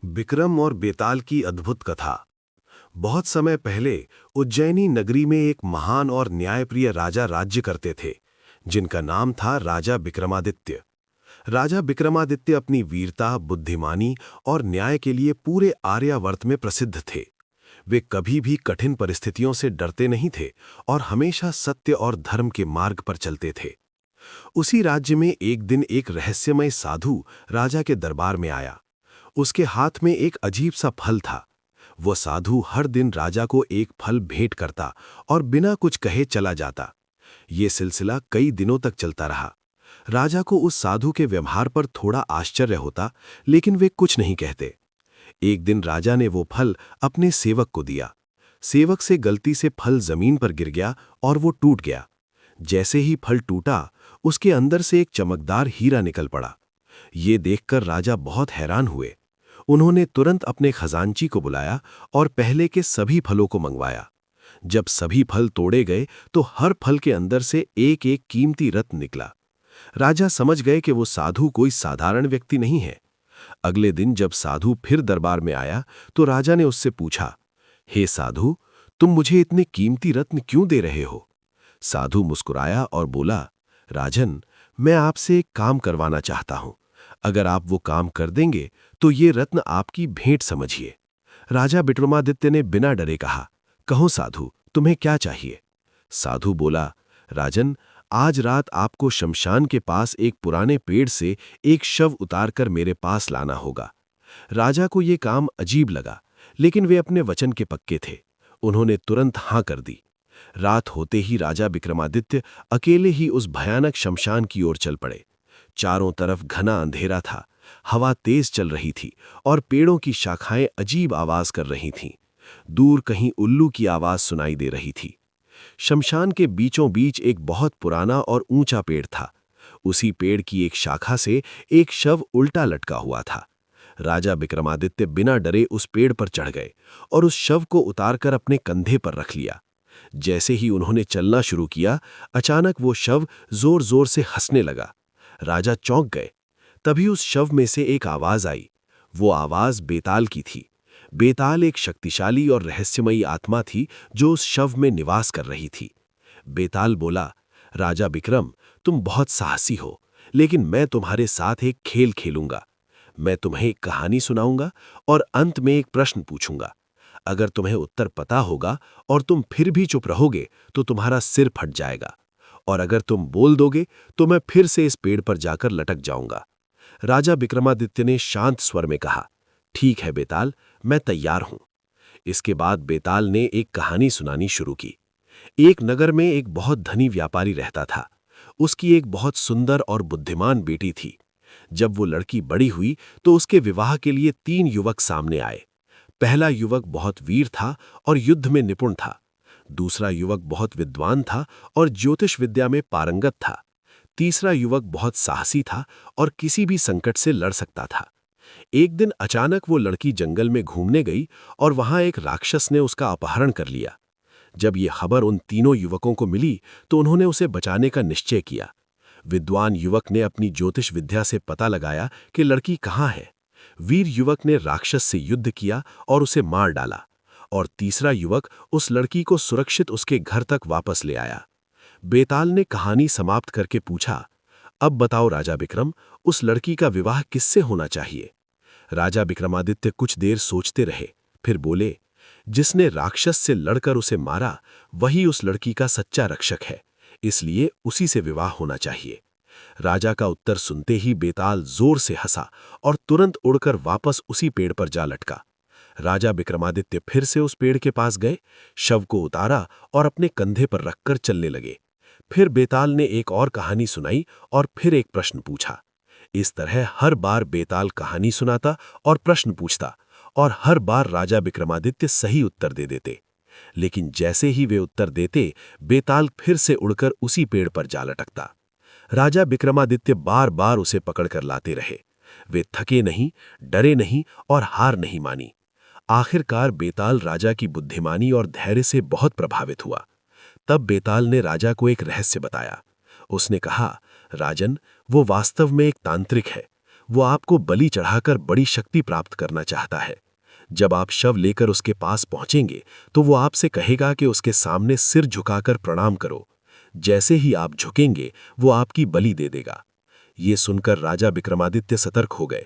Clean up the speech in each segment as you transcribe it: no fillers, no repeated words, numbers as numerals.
विक्रम और बेताल की अद्भुत कथा। बहुत समय पहले उज्जैनी नगरी में एक महान और न्यायप्रिय राजा राज्य करते थे, जिनका नाम था राजा विक्रमादित्य। राजा विक्रमादित्य अपनी वीरता, बुद्धिमानी और न्याय के लिए पूरे आर्यावर्त में प्रसिद्ध थे। वे कभी भी कठिन परिस्थितियों से डरते नहीं थे और हमेशा सत्य और धर्म के मार्ग पर चलते थे। उसी राज्य में एक दिन एक रहस्यमय साधु राजा के दरबार में आया। उसके हाथ में एक अजीब सा फल था। वो साधु हर दिन राजा को एक फल भेंट करता और बिना कुछ कहे चला जाता। ये सिलसिला कई दिनों तक चलता रहा। राजा को उस साधु के व्यवहार पर थोड़ा आश्चर्य होता, लेकिन वे कुछ नहीं कहते। एक दिन राजा ने वो फल अपने सेवक को दिया। सेवक से गलती से फल जमीन पर गिर गया और वो टूट गया। जैसे ही फल टूटा, उसके अंदर से एक चमकदार हीरा निकल पड़ा। ये देखकर राजा बहुत हैरान हुए। उन्होंने तुरंत अपने खजांची को बुलाया और पहले के सभी फलों को मंगवाया। जब सभी फल तोड़े गए तो हर फल के अंदर से एक एक कीमती रत्न निकला। राजा समझ गए कि वो साधु कोई साधारण व्यक्ति नहीं है। अगले दिन जब साधु फिर दरबार में आया तो राजा ने उससे पूछा, हे साधु, तुम मुझे इतने कीमती रत्न क्यों दे रहे हो? साधु मुस्कुराया और बोला, राजन, मैं आपसे एक काम करवाना चाहता हूं। अगर आप वो काम कर देंगे तो ये रत्न आपकी भेंट समझिए। राजा विक्रमादित्य ने बिना डरे कहा, कहो साधु, तुम्हें क्या चाहिए? साधु बोला, राजन, आज रात आपको शमशान के पास एक पुराने पेड़ से एक शव उतारकर मेरे पास लाना होगा। राजा को ये काम अजीब लगा, लेकिन वे अपने वचन के पक्के थे। उन्होंने तुरंत हां कर दी। रात होते ही राजा विक्रमादित्य अकेले ही उस भयानक शमशान की ओर चल पड़े। चारों तरफ घना अंधेरा था, हवा तेज चल रही थी और पेड़ों की शाखाएं अजीब आवाज कर रही थीं। दूर कहीं उल्लू की आवाज सुनाई दे रही थी। शमशान के बीचों बीच एक बहुत पुराना और ऊंचा पेड़ था। उसी पेड़ की एक शाखा से एक शव उल्टा लटका हुआ था। राजा विक्रमादित्य बिना डरे उस पेड़ पर चढ़ गए और उस शव को उतारकर अपने कंधे पर रख लिया। जैसे ही उन्होंने चलना शुरू किया, अचानक वो शव जोर जोर से हंसने लगा। राजा चौंक गए। तभी उस शव में से एक आवाज आई। वो आवाज बेताल की थी। बेताल एक शक्तिशाली और रहस्यमयी आत्मा थी जो उस शव में निवास कर रही थी। बेताल बोला, राजा विक्रम, तुम बहुत साहसी हो, लेकिन मैं तुम्हारे साथ एक खेल खेलूंगा। मैं तुम्हें एक कहानी सुनाऊंगा और अंत में एक प्रश्न पूछूंगा। अगर तुम्हें उत्तर पता होगा और तुम फिर भी चुप रहोगे तो तुम्हारा सिर फट जाएगा, और अगर तुम बोल दोगे तो मैं फिर से इस पेड़ पर जाकर लटक जाऊंगा। राजा विक्रमादित्य ने शांत स्वर में कहा, ठीक है बेताल, मैं तैयार हूं। इसके बाद बेताल ने एक कहानी सुनानी शुरू की। एक नगर में एक बहुत धनी व्यापारी रहता था। उसकी एक बहुत सुंदर और बुद्धिमान बेटी थी। जब वो लड़की बड़ी हुई तो उसके विवाह के लिए 3 युवक सामने आए। पहला युवक बहुत वीर था और युद्ध में निपुण था। दूसरा युवक बहुत विद्वान था और ज्योतिष विद्या में पारंगत था। तीसरा युवक बहुत साहसी था और किसी भी संकट से लड़ सकता था। एक दिन अचानक वो लड़की जंगल में घूमने गई और वहां एक राक्षस ने उसका अपहरण कर लिया। जब ये खबर उन तीनों युवकों को मिली तो उन्होंने उसे बचाने का निश्चय किया। विद्वान युवक ने अपनी ज्योतिष विद्या से पता लगाया कि लड़की कहाँ है। वीर युवक ने राक्षस से युद्ध किया और उसे मार डाला, और तीसरा युवक उस लड़की को सुरक्षित उसके घर तक वापस ले आया। बेताल ने कहानी समाप्त करके पूछा, अब बताओ राजा विक्रम, उस लड़की का विवाह किससे होना चाहिए? राजा विक्रमादित्य कुछ देर सोचते रहे, फिर बोले, जिसने राक्षस से लड़कर उसे मारा वही उस लड़की का सच्चा रक्षक है, इसलिए उसी से विवाह होना चाहिए। राजा का उत्तर सुनते ही बेताल जोर से हंसा और तुरंत उड़कर वापस उसी पेड़ पर जा लटका। राजा विक्रमादित्य फिर से उस पेड़ के पास गए, शव को उतारा और अपने कंधे पर रखकर चलने लगे। फिर बेताल ने एक और कहानी सुनाई और फिर एक प्रश्न पूछा। इस तरह हर बार बेताल कहानी सुनाता और प्रश्न पूछता, और हर बार राजा विक्रमादित्य सही उत्तर दे देते। लेकिन जैसे ही वे उत्तर देते, बेताल फिर से उड़कर उसी पेड़ पर जा लटकता। राजा विक्रमादित्य बार बार उसे पकड़कर लाते रहे। वे थके नहीं, डरे नहीं और हार नहीं मानी। आखिरकार बेताल राजा की बुद्धिमानी और धैर्य से बहुत प्रभावित हुआ। तब बेताल ने राजा को एक रहस्य बताया। उसने कहा, राजन, वो वास्तव में एक तांत्रिक है। वो आपको बलि चढ़ाकर बड़ी शक्ति प्राप्त करना चाहता है। जब आप शव लेकर उसके पास पहुंचेंगे तो वो आपसे कहेगा कि उसके सामने सिर झुकाकर प्रणाम करो। जैसे ही आप झुकेंगे वो आपकी बलि दे देगा। ये सुनकर राजा विक्रमादित्य सतर्क हो गए।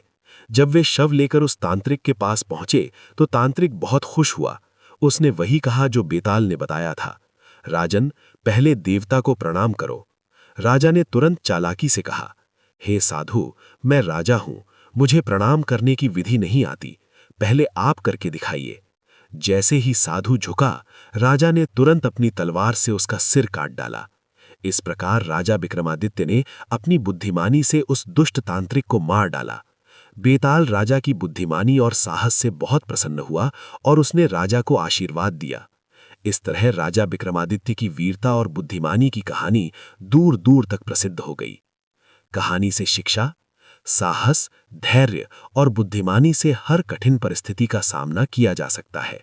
जब वे शव लेकर उस तांत्रिक के पास पहुंचे तो तांत्रिक बहुत खुश हुआ। उसने वही कहा जो बेताल ने बताया था। राजन, पहले देवता को प्रणाम करो। राजा ने तुरंत चालाकी से कहा, हे साधु, मैं राजा हूं, मुझे प्रणाम करने की विधि नहीं आती, पहले आप करके दिखाइए। जैसे ही साधु झुका, राजा ने तुरंत अपनी तलवार से उसका सिर काट डाला। इस प्रकार राजा विक्रमादित्य ने अपनी बुद्धिमानी से उस दुष्ट तांत्रिक को मार डाला। बेताल राजा की बुद्धिमानी और साहस से बहुत प्रसन्न हुआ और उसने राजा को आशीर्वाद दिया। इस तरह राजा विक्रमादित्य की वीरता और बुद्धिमानी की कहानी दूर दूर तक प्रसिद्ध हो गई। कहानी से शिक्षा: साहस, धैर्य और बुद्धिमानी से हर कठिन परिस्थिति का सामना किया जा सकता है।